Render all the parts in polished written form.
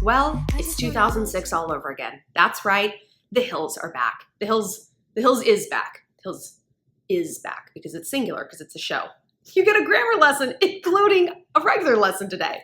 Well, it's 2006 all over again. That's right. The Hills are back. The Hills is back. The Hills is back because it's singular, because it's a show. You get a grammar lesson, including a regular lesson today.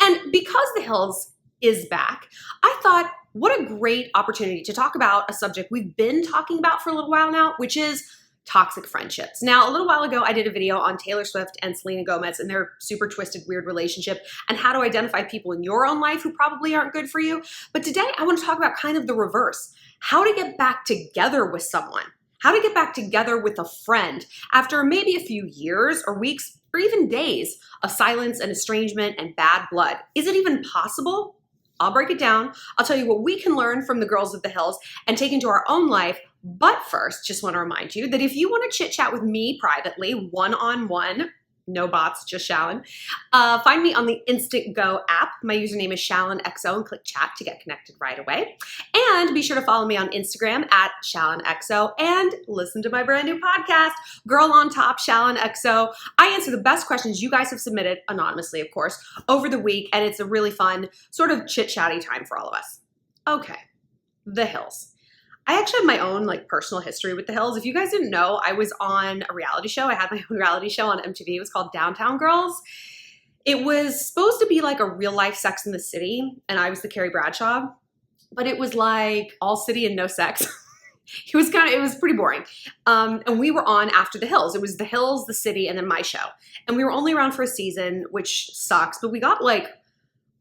And because The Hills is back, I thought, what a great opportunity to talk about a subject we've been talking about for a little while now, which is toxic friendships. Now, a little while ago, I did a video on Taylor Swift and Selena Gomez and their super twisted, weird relationship and how to identify people in your own life who probably aren't good for you. But today, I want to talk about kind of the reverse, how to get back together with someone, how to get back together with a friend after maybe a few years or weeks or even days of silence and estrangement and bad blood. Is it even possible? I'll break it down. I'll tell you what we can learn from the girls of the Hills and take into our own life. But first, just want to remind you that if you want to chit chat with me privately, one-on-one, no bots, just Shallon, find me on the Instant Go app. My username is ShallonXO and click chat to get connected right away. And be sure to follow me on Instagram at ShallonXO and listen to my brand new podcast, Girl on Top, ShallonXO. I answer the best questions you guys have submitted, anonymously, of course, over the week. And it's a really fun sort of chit-chatty time for all of us. Okay, The Hills. I actually have my own personal history with The Hills. If you guys didn't know, I was on a reality show. I had my own reality show on MTV. It was called Downtown Girls. It was supposed to be like a real life Sex in the City, and I was the Carrie Bradshaw, but it was like all city and no sex. It was pretty boring. And we were on after The Hills. It was The Hills, The City, and then my show. And we were only around for a season, which sucks, but we got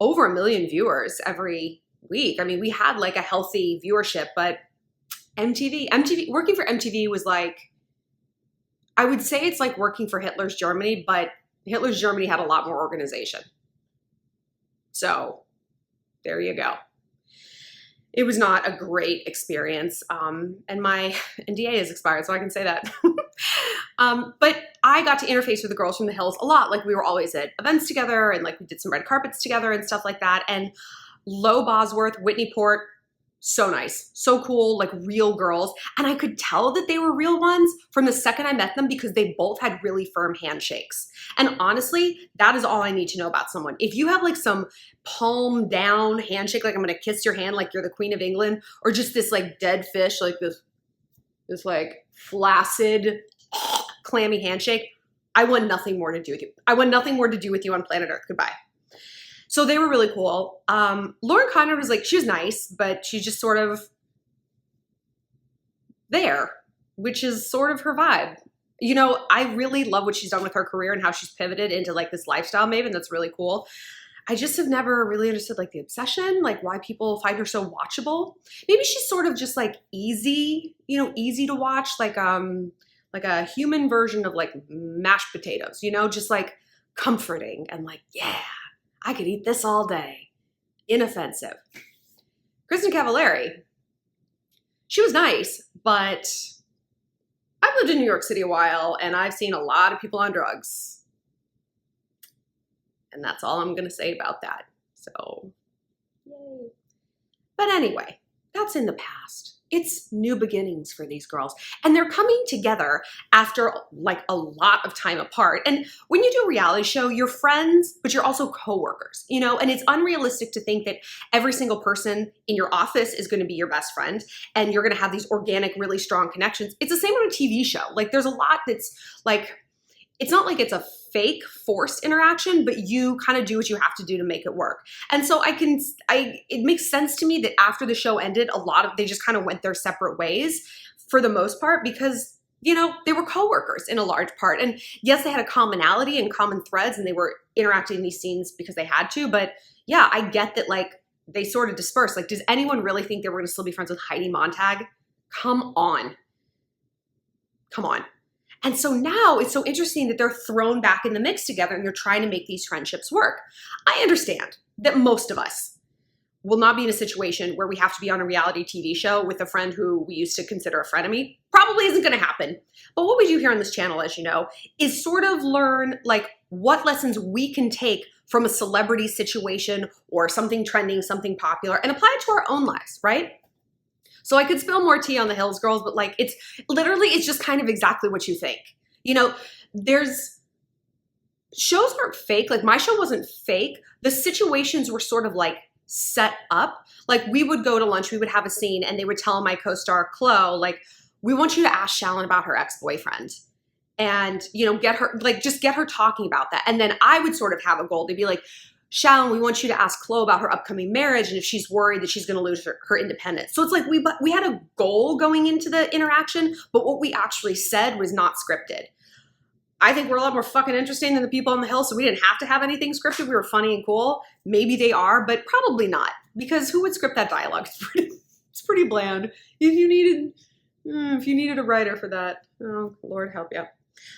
over 1 million viewers every week. I mean, we had a healthy viewership, but MTV, working for MTV was I would say it's like working for Hitler's Germany, but Hitler's Germany had a lot more organization. So there you go. It was not a great experience. And my NDA is expired, so I can say that. But I got to interface with the girls from The Hills a lot. We were always at events together and we did some red carpets together and stuff like that. And Lo Bosworth, Whitney Port, so nice, so cool, real girls. And I could tell that they were real ones from the second I met them because they both had really firm handshakes. And honestly, that is all I need to know about someone. If you have some palm down handshake, I'm going to kiss your hand like you're the Queen of England, or just this dead fish, this flaccid, clammy handshake, I want nothing more to do with you. I want nothing more to do with you on planet Earth. Goodbye. So they were really cool. Lauren Conrad was she was nice, but she's just sort of there, which is sort of her vibe. You know, I really love what she's done with her career and how she's pivoted into this lifestyle maven. That's really cool. I just have never really understood the obsession, why people find her so watchable. Maybe she's sort of just easy, easy to watch, like a human version of mashed potatoes, just comforting and yeah. I could eat this all day. Inoffensive. Kristen Cavallari, she was nice, but I've lived in New York City a while and I've seen a lot of people on drugs. And that's all I'm going to say about that. So, yay. But anyway, that's in the past. It's new beginnings for these girls. And they're coming together after a lot of time apart. And when you do a reality show, you're friends, but you're also coworkers, and it's unrealistic to think that every single person in your office is going to be your best friend and you're going to have these organic, really strong connections. It's the same on a TV show. There's a lot that's it's not it's a fake forced interaction, but you kind of do what you have to do to make it work. And so it makes sense to me that after the show ended, they just kind of went their separate ways for the most part because, they were coworkers in a large part. And yes, they had a commonality and common threads and they were interacting in these scenes because they had to. But yeah, I get that they sort of dispersed. Does anyone really think they were going to still be friends with Heidi Montag? Come on. Come on. And so now it's so interesting that they're thrown back in the mix together and they're trying to make these friendships work. I understand that most of us will not be in a situation where we have to be on a reality TV show with a friend who we used to consider a frenemy. Probably isn't going to happen. But what we do here on this channel, as you know, is sort of learn what lessons we can take from a celebrity situation or something trending, something popular, and apply it to our own lives, right? So I could spill more tea on the Hills girls, but it's just kind of exactly what you think. Shows aren't fake. My show wasn't fake. The situations were sort of set up. Like we would go to lunch, we would have a scene, and they would tell my co-star Chloe, like, we want you to ask Shallon about her ex-boyfriend. And, get her, like, just get her talking about that. And then I would sort of have a goal to be like, Shallon, we want you to ask Chloe about her upcoming marriage and if she's worried that she's going to lose her independence. So it's like we had a goal going into the interaction, but what we actually said was not scripted. I think we're a lot more fucking interesting than the people on the hill, so we didn't have to have anything scripted. We were funny and cool. Maybe they are, but probably not, because who would script that dialogue? It's pretty bland. If you needed a writer for that, oh, Lord help you.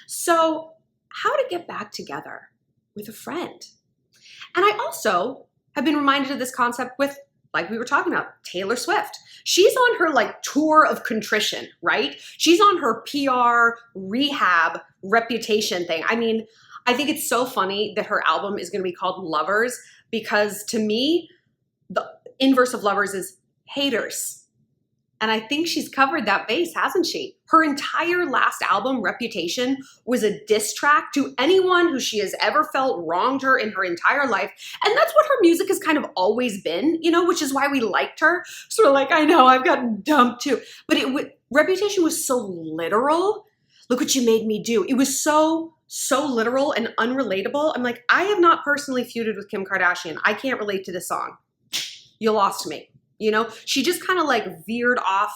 So how to get back together with a friend. And I also have been reminded of this concept with, like we were talking about, Taylor Swift. She's on her like tour of contrition, right? She's on her PR rehab reputation thing. I mean, I think it's so funny that her album is going to be called Lovers, because to me, the inverse of lovers is haters. And I think she's covered that base, hasn't she? Her entire last album, Reputation, was a diss track to anyone who she has ever felt wronged her in her entire life. And that's what her music has kind of always been, which is why we liked her. So we're like, I know, I've gotten dumped too. But Reputation was so literal. Look what you made me do. It was so literal and unrelatable. I'm like, I have not personally feuded with Kim Kardashian. I can't relate to this song. You lost me. She just kind of like veered off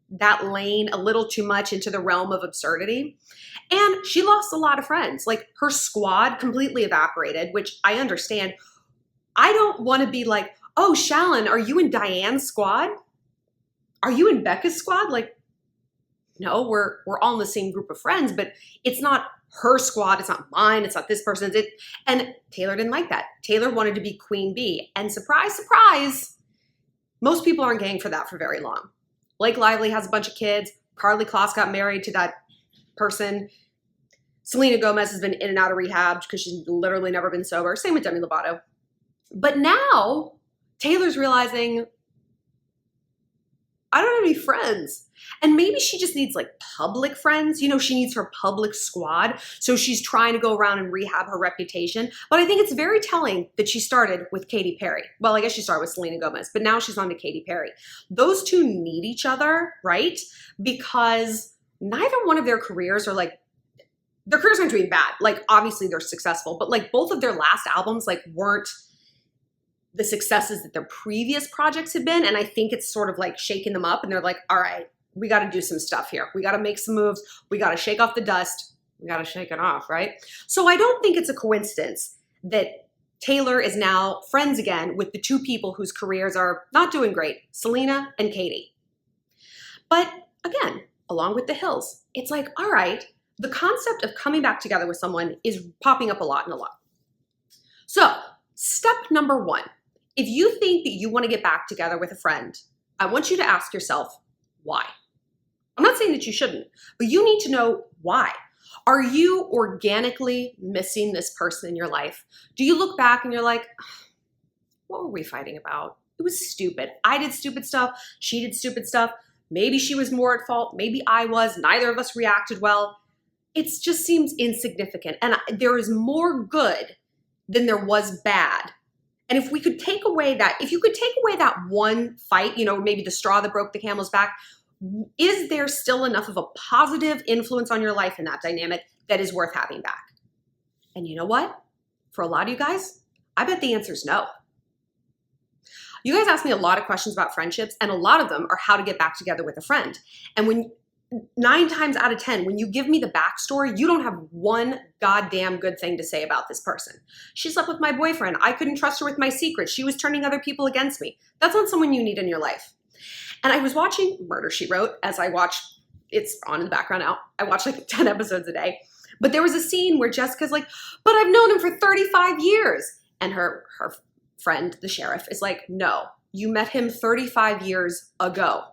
that lane a little too much into the realm of absurdity. And she lost a lot of friends. Like her squad completely evaporated, which I understand. I don't want to be like, oh, Shallon, are you in Diane's squad? Are you in Becca's squad? Like, no, we're all in the same group of friends, but it's not her squad. It's not mine. It's not this person's. And Taylor didn't like that. Taylor wanted to be Queen Bee. And surprise, surprise, most people aren't gang for that for very long. Blake Lively has a bunch of kids. Carly Kloss got married to that person. Selena Gomez has been in and out of rehab because she's literally never been sober. Same with Demi Lovato. But now Taylor's realizing, I don't have any friends. And maybe she just needs like public friends. She needs her public squad. So she's trying to go around and rehab her reputation. But I think it's very telling that she started with Katy Perry. Well, I guess she started with Selena Gomez, but now she's on to Katy Perry. Those two need each other, right? Because neither one of their careers are like, their careers aren't doing bad. Like obviously they're successful, but like both of their last albums like weren't the successes that their previous projects had been. And I think it's sort of like shaking them up and they're like, all right, we got to do some stuff here. We got to make some moves. We got to shake off the dust. We got to shake it off, right? So I don't think it's a coincidence that Taylor is now friends again with the two people whose careers are not doing great, Selena and Katy. But again, along with the Hills, it's like, all right, the concept of coming back together with someone is popping up a lot. So step number 1, if you think that you want to get back together with a friend, I want you to ask yourself, why? I'm not saying that you shouldn't, but you need to know why. Are you organically missing this person in your life? Do you look back and you're like, what were we fighting about? It was stupid. I did stupid stuff. She did stupid stuff. Maybe she was more at fault. Maybe I was. Neither of us reacted well. It just seems insignificant. And there is more good than there was bad. And if we could take away that, if you could take away that one fight, maybe the straw that broke the camel's back, is there still enough of a positive influence on your life in that dynamic that is worth having back? And you know what? For a lot of you guys, I bet the answer is no. You guys ask me a lot of questions about friendships, and a lot of them are how to get back together with a friend. And when 9 times out of 10, when you give me the backstory, you don't have one goddamn good thing to say about this person. She slept with my boyfriend. I couldn't trust her with my secrets. She was turning other people against me. That's not someone you need in your life. And I was watching Murder, She Wrote as I watched, it's on in the background now. I watch like 10 episodes a day. But there was a scene where Jessica's like, but I've known him for 35 years. And her friend, the sheriff, is like, no, you met him 35 years ago.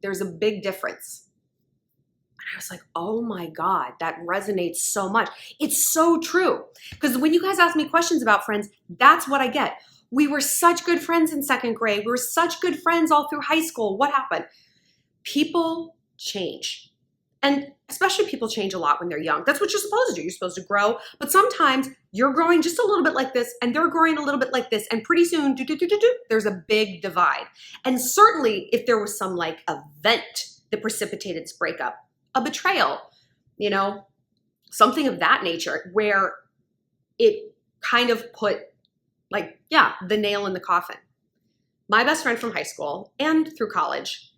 There's a big difference. And I was like, oh my God, that resonates so much. It's so true. Because when you guys ask me questions about friends, that's what I get. We were such good friends in 2nd grade. We were such good friends all through high school. What happened? People change. And especially people change a lot when they're young. That's what you're supposed to do. You're supposed to grow. But sometimes you're growing just a little bit like this and they're growing a little bit like this. And pretty soon, there's a big divide. And certainly if there was some like event that precipitated this breakup, a betrayal, you know, something of that nature where it kind of put like, yeah, the nail in the coffin. My best friend from high school and through college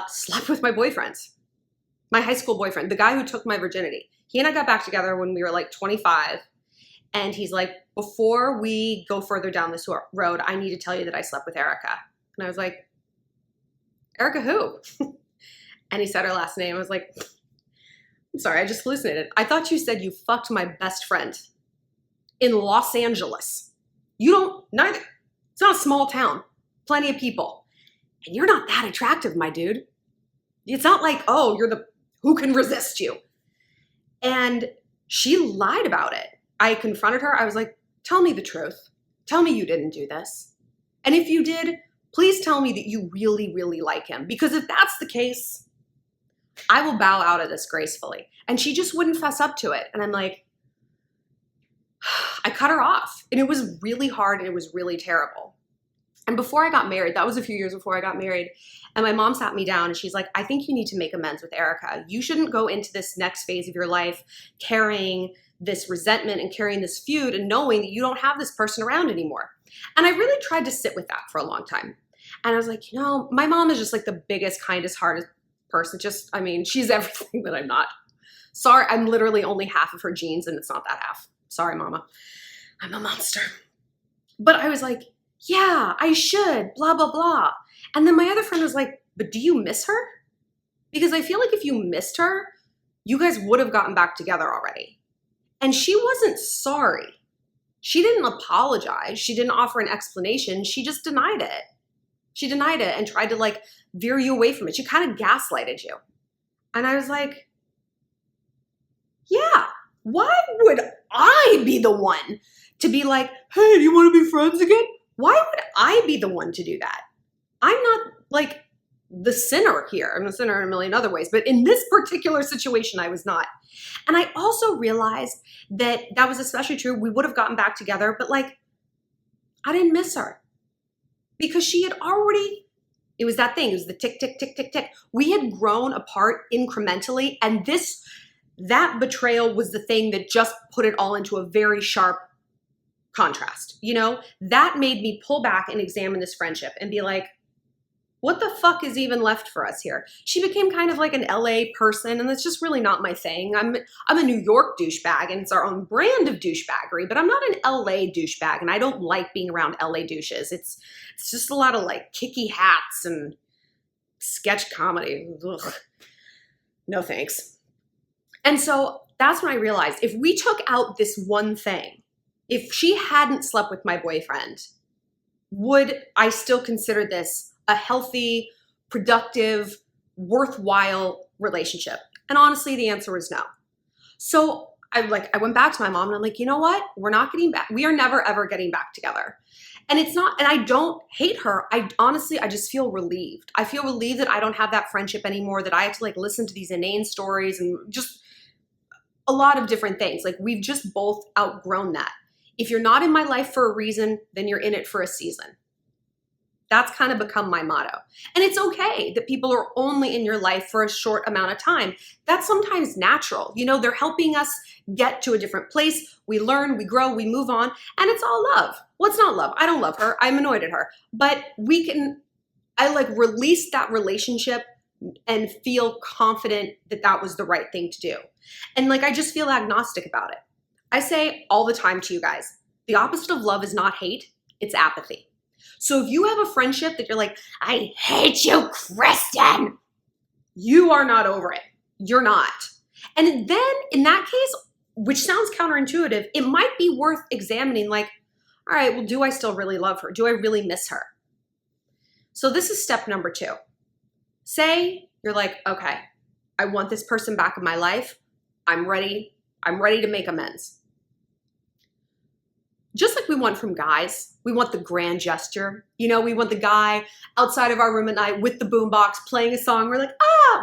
slept with my boyfriends. My high school boyfriend, the guy who took my virginity. He and I got back together when we were like 25. And he's like, before we go further down this road, I need to tell you that I slept with Erica. And I was like, Erica who? And he said her last name. I was like, I'm sorry, I just hallucinated. I thought you said you fucked my best friend in Los Angeles. You don't, neither. It's not a small town. Plenty of people. And you're not that attractive, my dude. It's not like, oh, you're the, who can resist you? And she lied about it. I confronted her. I was like, tell me the truth. Tell me you didn't do this. And if you did, please tell me that you really, really like him. Because if that's the case, I will bow out of this gracefully. And she just wouldn't fess up to it. And I'm like, I cut her off. And it was really hard and it was really terrible. And before I got married, that was a few years before I got married, and my mom sat me down and she's like, I think you need to make amends with Erica. You shouldn't go into this next phase of your life carrying this resentment and carrying this feud and knowing that you don't have this person around anymore. And I really tried to sit with that for a long time. And I was like, you know, my mom is just like the biggest, kindest, hardest person. Just, I mean, she's everything that I'm not. Sorry, I'm literally only half of her genes and it's not that half. Sorry, mama. I'm a monster. But I was like, yeah, I should, blah, blah, blah. And then my other friend was like, but do you miss her? Because I feel like if you missed her, you guys would have gotten back together already. And she wasn't sorry. She didn't apologize. She didn't offer an explanation. She just denied it. She denied it and tried to like veer you away from it. She kind of gaslighted you. And I was like, yeah, why would I be the one to be like, hey, do you want to be friends again? Why would I be the one to do that? I'm not like the sinner here. I'm a sinner in a million other ways, but in this particular situation, I was not. And I also realized that that was especially true. We would have gotten back together, but like, I didn't miss her because she had already, it was that thing. It was the tick, tick, tick, tick, tick. We had grown apart incrementally. And that betrayal was the thing that just put it all into a very sharp contrast. You know, that made me pull back and examine this friendship and be like, what the fuck is even left for us here? She became kind of like an LA person, and that's just really not my thing. I'm a New York douchebag, and it's our own brand of douchebaggery, but I'm not an LA douchebag, and I don't like being around LA douches. It's just a lot of like kicky hats and sketch comedy. Ugh. No thanks. And so that's when I realized if we took out this one thing, if she hadn't slept with my boyfriend, would I still consider this a healthy, productive, worthwhile relationship? And honestly, the answer was no. So I went back to my mom and I'm like, you know what? We're not getting back. We are never, ever getting back together. And it's not, and I don't hate her. I just feel relieved. I feel relieved that I don't have that friendship anymore, that I have to like listen to these inane stories and just a lot of different things. Like we've just both outgrown that. If you're not in my life for a reason, then you're in it for a season. That's kind of become my motto. And it's okay that people are only in your life for a short amount of time. That's sometimes natural. You know, they're helping us get to a different place. We learn, we grow, we move on, and it's all love. Well, it's not love. I don't love her. I'm annoyed at her. But I like release that relationship and feel confident that that was the right thing to do. And like, I just feel agnostic about it. I say all the time to you guys, the opposite of love is not hate, it's apathy. So if you have a friendship that you're like, I hate you, Kristen, you are not over it. You're not. And then in that case, which sounds counterintuitive, it might be worth examining like, all right, well, do I still really love her? Do I really miss her? So this is step number 2. Say you're like, okay, I want this person back in my life. I'm ready to make amends. Just like we want from guys, we want the grand gesture. You know, we want the guy outside of our room at night with the boombox playing a song. We're like,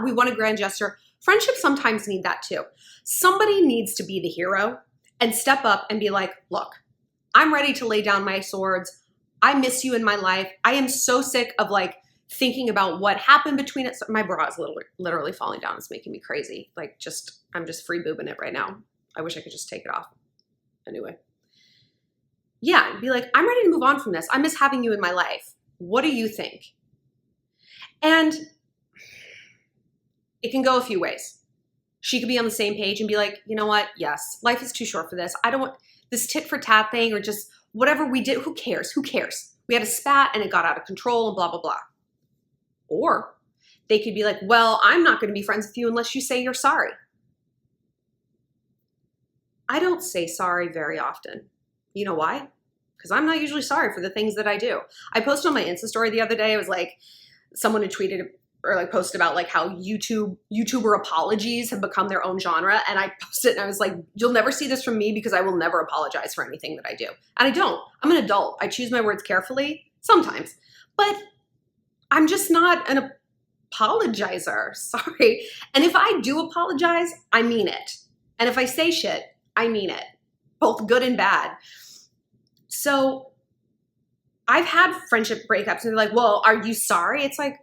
we want a grand gesture. Friendships sometimes need that too. Somebody needs to be the hero and step up and be like, look, I'm ready to lay down my swords. I miss you in my life. I am so sick of like thinking about what happened between it. My bra is literally falling down. It's making me crazy. Like I'm just free boobing it right now. I wish I could just take it off. Anyway. Yeah, be like, I'm ready to move on from this. I miss having you in my life. What do you think? And it can go a few ways. She could be on the same page and be like, you know what? Yes, life is too short for this. I don't want this tit for tat thing or just whatever we did. Who cares? Who cares? We had a spat and it got out of control and blah, blah, blah. Or they could be like, well, I'm not going to be friends with you unless you say you're sorry. I don't say sorry very often. You know why? Because I'm not usually sorry for the things that I do. I posted on my Insta story the other day. It was like someone had tweeted or like posted about like how YouTuber apologies have become their own genre. And I posted and I was like, you'll never see this from me because I will never apologize for anything that I do. And I don't. I'm an adult. I choose my words carefully sometimes. But I'm just not an apologizer. Sorry. And if I do apologize, I mean it. And if I say shit, I mean it. Both good and bad. So I've had friendship breakups and they're like, well, are you sorry? It's like,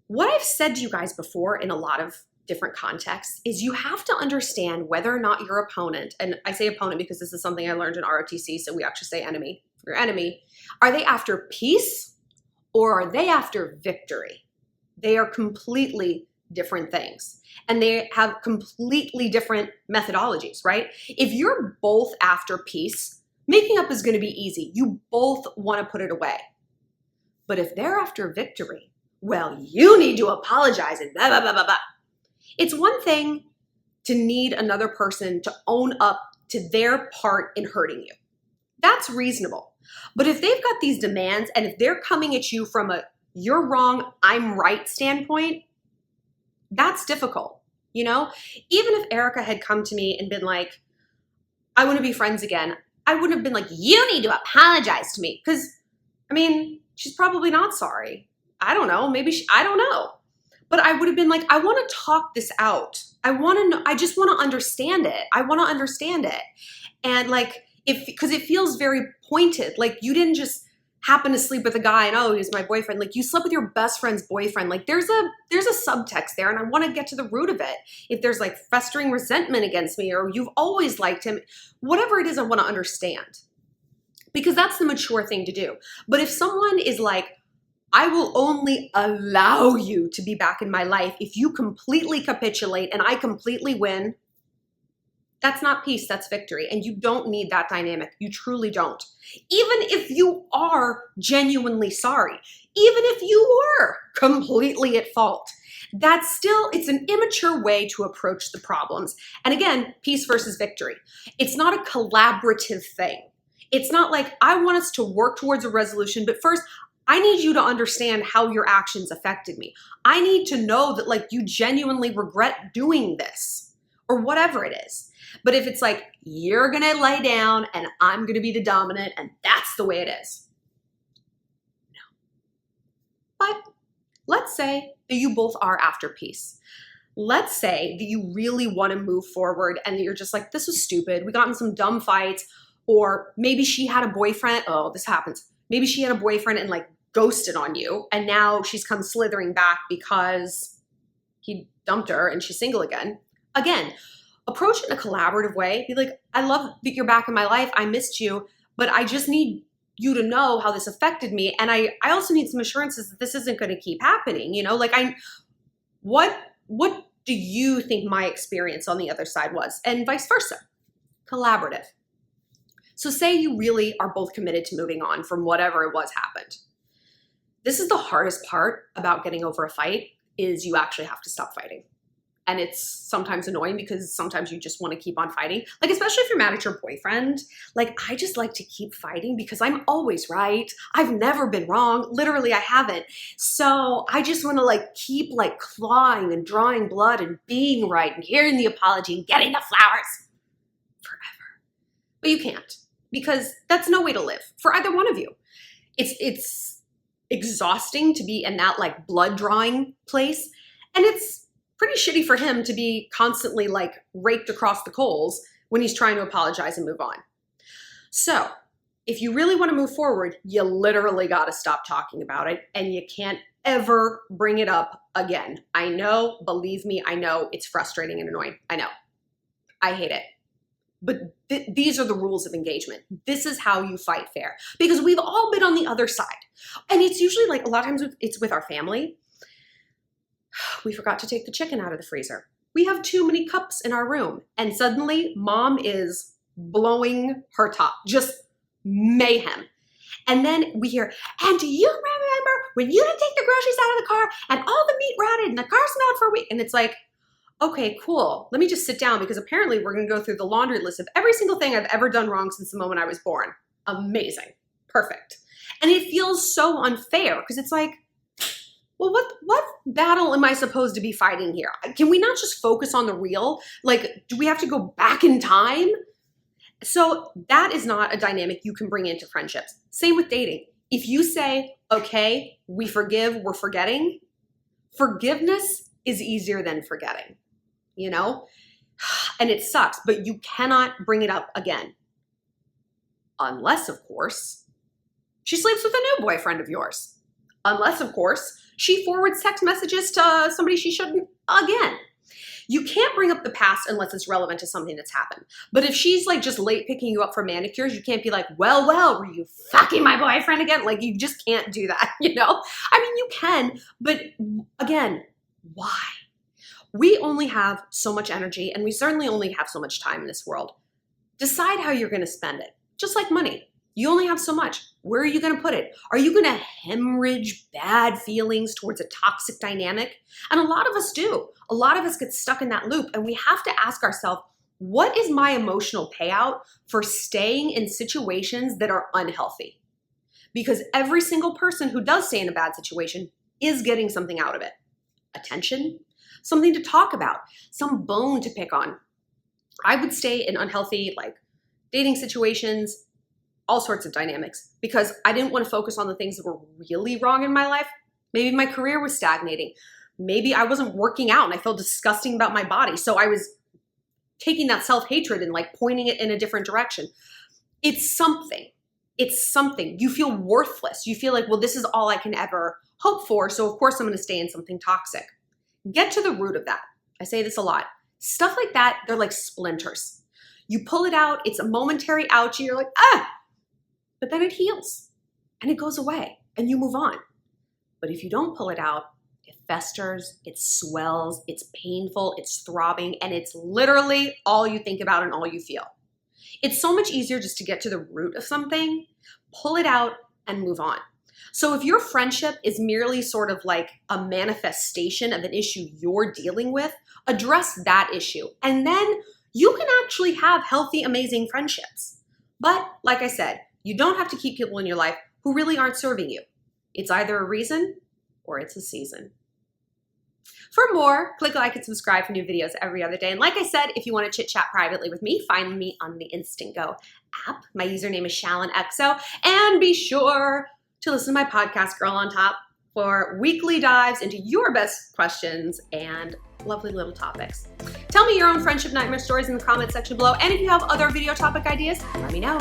what I've said to you guys before in a lot of different contexts is you have to understand whether or not your opponent, and I say opponent because this is something I learned in ROTC, so we actually say enemy. Your enemy, are they after peace or are they after victory? They are completely different things. And they have completely different methodologies, right? If you're both after peace, making up is going to be easy. You both want to put it away. But if they're after victory, well, you need to apologize and blah, blah, blah, blah, blah. It's one thing to need another person to own up to their part in hurting you. That's reasonable. But if they've got these demands and if they're coming at you from a you're wrong, I'm right standpoint, that's difficult, you know? Even if Erica had come to me and been like, I want to be friends again, I wouldn't have been like, you need to apologize to me. Because, I mean, she's probably not sorry. I don't know. Maybe I don't know. But I would have been like, I want to talk this out. I want to know. I just want to understand it. I want to understand it. And like, because it feels very pointed. Like you didn't just happen to sleep with a guy and oh, he's my boyfriend. Like you slept with your best friend's boyfriend. Like there's a subtext there and I want to get to the root of it. If there's like festering resentment against me or you've always liked him, whatever it is, I want to understand. Because that's the mature thing to do. But if someone is like, I will only allow you to be back in my life if you completely capitulate and I completely win, that's not peace, that's victory. And you don't need that dynamic. You truly don't. Even if you are genuinely sorry, even if you were completely at fault, that's still, it's an immature way to approach the problems. And again, peace versus victory. It's not a collaborative thing. It's not like I want us to work towards a resolution, but first, I need you to understand how your actions affected me. I need to know that like you genuinely regret doing this or whatever it is. But if it's like, you're going to lay down and I'm going to be the dominant and that's the way it is. No. But let's say that you both are after peace. Let's say that you really want to move forward and that you're just like, this was stupid. We got in some dumb fights. Or maybe she had a boyfriend. Oh, this happens. Maybe she had a boyfriend and like ghosted on you. And now she's come slithering back because he dumped her and she's single again. Again, approach it in a collaborative way. Be like, I love that you're back in my life. I missed you, but I just need you to know how this affected me. And I also need some assurances that this isn't going to keep happening. You know, like what do you think my experience on the other side was? And vice versa. Collaborative. So say you really are both committed to moving on from whatever it was happened. This is the hardest part about getting over a fight is you actually have to stop fighting. And it's sometimes annoying because sometimes you just want to keep on fighting. Like, especially if you're mad at your boyfriend. Like, I just like to keep fighting because I'm always right. I've never been wrong. Literally, I haven't. So I just want to like keep like clawing and drawing blood and being right and hearing the apology and getting the flowers forever. But you can't because that's no way to live for either one of you. It's exhausting to be in that like blood drawing place. And it's pretty shitty for him to be constantly like raked across the coals when he's trying to apologize and move on. So if you really want to move forward, you literally got to stop talking about it, and you can't ever bring it up again. I know, believe me, I know it's frustrating and annoying. I know. I hate it. But these are the rules of engagement. This is how you fight fair, because we've all been on the other side. And it's usually like a lot of times it's with our family. We forgot to take the chicken out of the freezer. We have too many cups in our room, and suddenly mom is blowing her top, just mayhem. And then we hear, and do you remember when you didn't take the groceries out of the car and all the meat rotted and the car smelled for a week? And it's like, okay, cool. Let me just sit down, because apparently we're going to go through the laundry list of every single thing I've ever done wrong since the moment I was born. Amazing. Perfect. And it feels so unfair, because it's like, well, what battle am I supposed to be fighting here? Can we not just focus on the real? Like, do we have to go back in time? So that is not a dynamic you can bring into friendships. Same with dating. If you say, okay, we forgive, we're forgetting, forgiveness is easier than forgetting, you know? And it sucks, but you cannot bring it up again. Unless, of course, she sleeps with a new boyfriend of yours. Unless, of course, she forwards text messages to somebody she shouldn't again. You can't bring up the past unless it's relevant to something that's happened. But if she's like just late picking you up for manicures, you can't be like, well, were you fucking my boyfriend again? Like, you just can't do that, you know? I mean, you can, but again, why? We only have so much energy, and we certainly only have so much time in this world. Decide how you're gonna spend it. Just like money. You only have so much. Where are you going to put it? Are you going to hemorrhage bad feelings towards a toxic dynamic? And a lot of us do. A lot of us get stuck in that loop, and we have to ask ourselves, what is my emotional payout for staying in situations that are unhealthy? Because every single person who does stay in a bad situation is getting something out of it. Attention, something to talk about, some bone to pick on. I would stay in unhealthy, like, dating situations, all sorts of dynamics, because I didn't want to focus on the things that were really wrong in my life. Maybe my career was stagnating. Maybe I wasn't working out and I felt disgusting about my body. So I was taking that self-hatred and like pointing it in a different direction. It's something. It's something. You feel worthless. You feel like, well, this is all I can ever hope for. So of course I'm going to stay in something toxic. Get to the root of that. I say this a lot. Stuff like that, they're like splinters. You pull it out. It's a momentary ouchie. You're like, ah! But then it heals and it goes away and you move on. But if you don't pull it out, it festers, it swells, it's painful, it's throbbing, and it's literally all you think about and all you feel. It's so much easier just to get to the root of something, pull it out, and move on. So if your friendship is merely sort of like a manifestation of an issue you're dealing with, address that issue. And then you can actually have healthy, amazing friendships. But like I said, you don't have to keep people in your life who really aren't serving you. It's either a reason or it's a season. For more, click like and subscribe for new videos every other day. And like I said, if you want to chit chat privately with me, find me on the Instant Go app. My username is ShallonXO. And be sure to listen to my podcast, Girl on Top, for weekly dives into your best questions and lovely little topics. Tell me your own friendship nightmare stories in the comment section below. And if you have other video topic ideas, let me know.